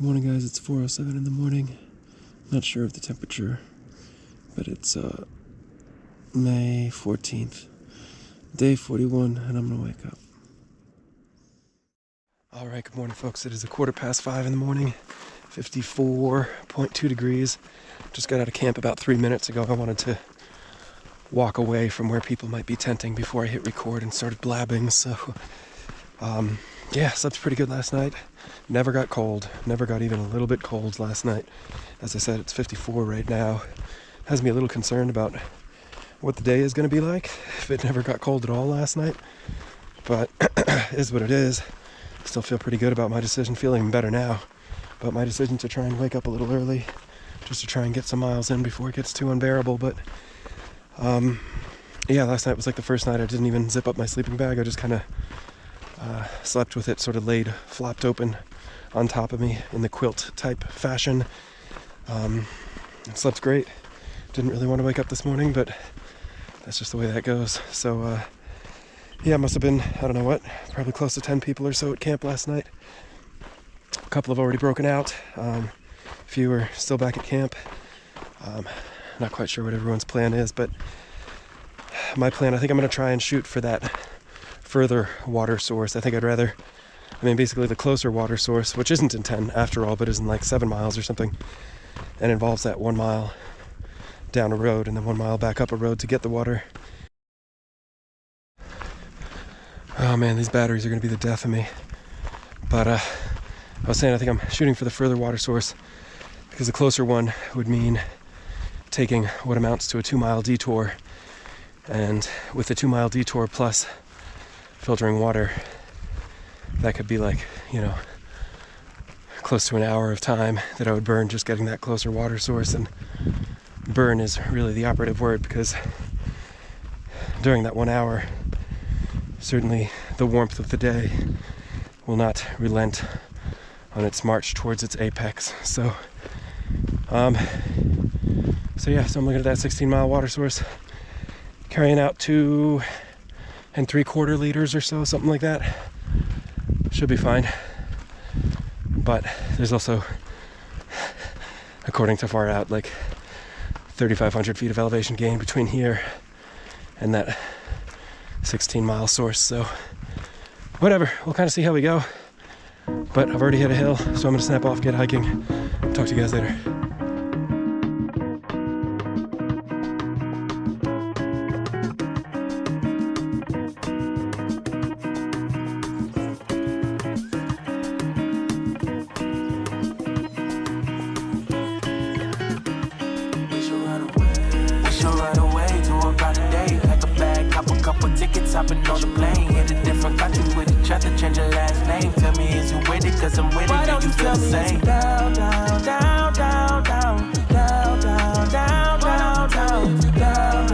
Good morning, guys. It's 4:07 in the morning. Not sure of the temperature, but it's May 14th, day 41, and I'm gonna wake up. All right, good morning, folks. It is 5:15 in the morning, 54.2 degrees. Just got out of camp about 3 minutes ago. I wanted to walk away from where people might be tenting before I hit record and started blabbing. So, yeah, slept pretty good last night. Never got cold. Never got even a little bit cold last night. As I said, it's 54 right now. Has me a little concerned about what the day is going to be like if it never got cold at all last night. But it is what it is. Still feel pretty good about my decision. Feeling better now. But my decision to try and wake up a little early, just to try and get some miles in before it gets too unbearable. But yeah, last night was like the first night I didn't even zip up my sleeping bag. I just kind of slept with it sort of laid, flopped open on top of me in the quilt type fashion. Slept great. Didn't really want to wake up this morning, but that's just the way that goes. So yeah, must have been, I don't know what, probably close to 10 people or so at camp last night. A couple have already broken out. A few are still back at camp. Not quite sure what everyone's plan is, but my plan, I think I'm going to try and shoot for that further water source. I think I'd rather, basically the closer water source, which isn't in 10 after all, but isn't like 7 miles or something, and involves that 1 mile down a road and then 1 mile back up a road to get the water. Oh man, these batteries are going to be the death of me. But I was saying I think I'm shooting for the further water source because the closer one would mean taking what amounts to a 2-mile detour, and with the 2-mile detour plus filtering water, that could be like, close to an hour of time that I would burn just getting that closer water source. And burn is really the operative word, because during that 1 hour, certainly the warmth of the day will not relent on its march towards its apex. So yeah, so I'm looking at that 16-mile water source, carrying out 2 3/4 liters or so, something like that. Should be fine. But there's also, according to far out, like 3,500 feet of elevation gain between here and that 16-mile source. So whatever, we'll kind of see how we go. But I've already hit a hill, so I'm gonna snap off, get hiking. Talk to you guys later. Hopping on the plane, hit a different country with each other, change your last name. Tell me, is you with it? Cause I'm with it. Why don't you feel the same? Down, down, down, down, down, down, down, down, down, down, down, down,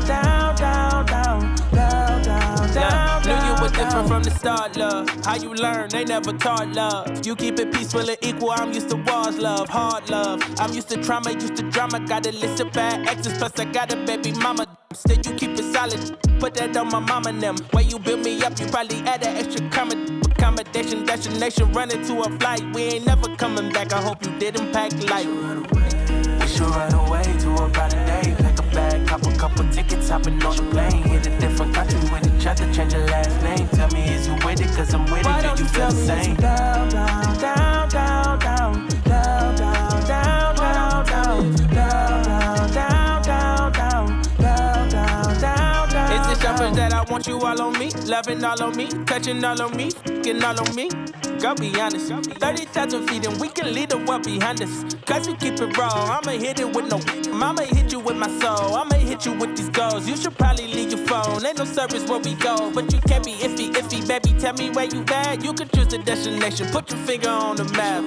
down, down, down, down, down. Knew you were different from the start, love. How you learn? They never taught love. You keep it peaceful and equal. I'm used to wars, love, hard love. I'm used to trauma, used to drama. Got a list of bad exes, plus I got a baby mama. Still you keep it solid. Put that on my mama and them. Way you build me up, you probably add an extra accommodation, destination, running to a flight. We ain't never coming back. I hope you didn't pack light. We should run away to a brighter day. Pack a bag, cop a couple tickets, hopping on the plane. Hit a different country with each other, change your last name. Tell me, is you with it? Cause I'm with it. Do you feel the same? Down, down, down, down, down, down, down, down, down, down, down, down, down, down. It's the shuffle that I want you all on me, loving all on me, touching all on me, f***ing all on me. Go be honest, 30,000 feet and we can leave the world behind us. Cause you keep it raw, I'ma hit it with no I'ma hit you with my soul, I'ma hit you with these goals. You should probably leave your phone, ain't no service where we go. But you can't be iffy, baby, tell me where you at. You can choose the destination, put your finger on the map.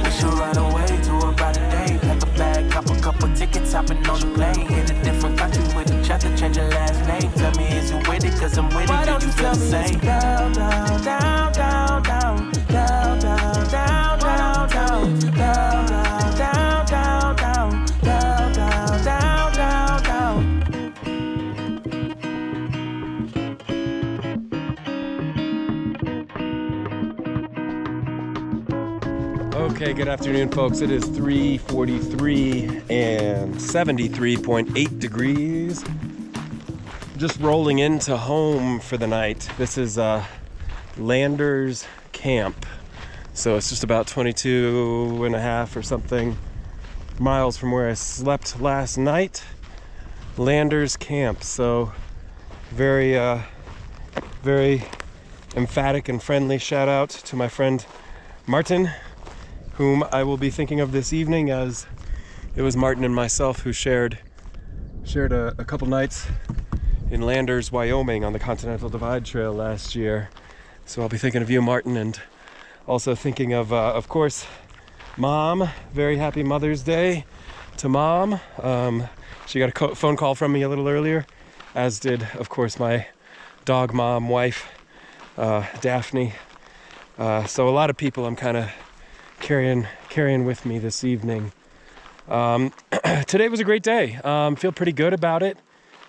We should run away to a brighter day. Pack a bag, cop a couple tickets, hopping on the plane. Hit a different country with each other, change your last name. Tell me, is you with it? Cause I'm with it. Why don't you feel the same? Down, down, down, down, down, down, down, down, down, down, down, down, down, down, down, down, down, down, down. Okay, good afternoon, folks. It is 3:43 and 73.8 degrees. Just rolling into home for the night. This is Landers Camp. So it's just about 22 and a half or something miles from where I slept last night. Landers Camp. So very emphatic and friendly shout out to my friend Martin, whom I will be thinking of this evening, as it was Martin and myself who shared a couple nights in Landers, Wyoming on the Continental Divide Trail last year. So I'll be thinking of you, Martin, and also thinking of course, Mom. Very happy Mother's Day to Mom. She got a phone call from me a little earlier, as did, of course, my dog mom, wife, Daphne. So a lot of people I'm kind of carrying with me this evening. Today was a great day. Feel pretty good about it.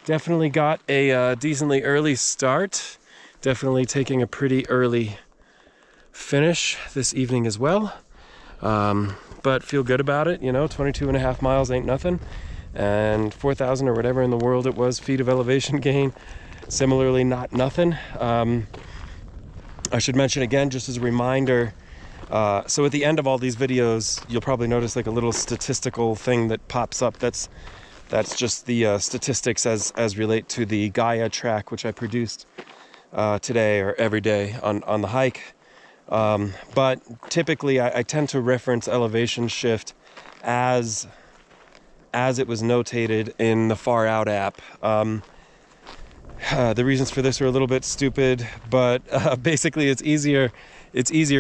Definitely got a decently early start. Definitely taking a pretty early finish this evening as well. But feel good about it. 22 and a half miles ain't nothing. And 4,000 or whatever in the world it was feet of elevation gain. Similarly, not nothing. I should mention again, just as a reminder, so at the end of all these videos, you'll probably notice like a little statistical thing that pops up. That's just the statistics as relate to the Gaia track, which I produced today or every day on the hike. But typically I tend to reference elevation shift as it was notated in the Far Out app. The reasons for this are a little bit stupid, but basically it's easier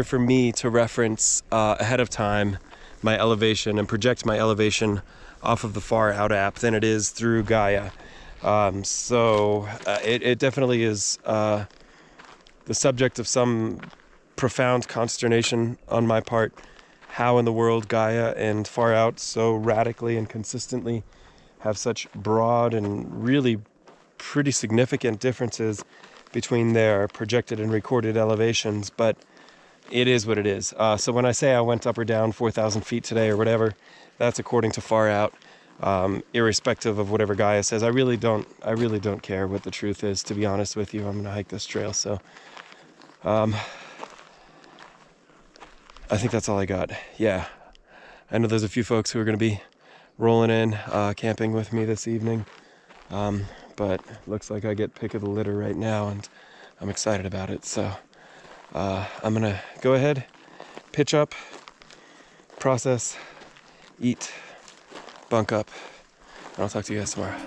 for me to reference ahead of time my elevation and project my elevation off of the Far Out app than it is through Gaia. So it definitely is the subject of some profound consternation on my part, how in the world Gaia and Far Out so radically and consistently have such broad and really pretty significant differences between their projected and recorded elevations, but it is what it is. So when I say I went up or down 4,000 feet today or whatever, that's according to Far Out, irrespective of whatever Gaia says. I really don't care what the truth is, to be honest with you. I'm gonna hike this trail, so I think that's all I got. Yeah, I know there's a few folks who are gonna be rolling in, camping with me this evening. But looks like I get pick of the litter right now, and I'm excited about it. So I'm gonna go ahead, pitch up, process, eat, bunk up, and I'll talk to you guys tomorrow.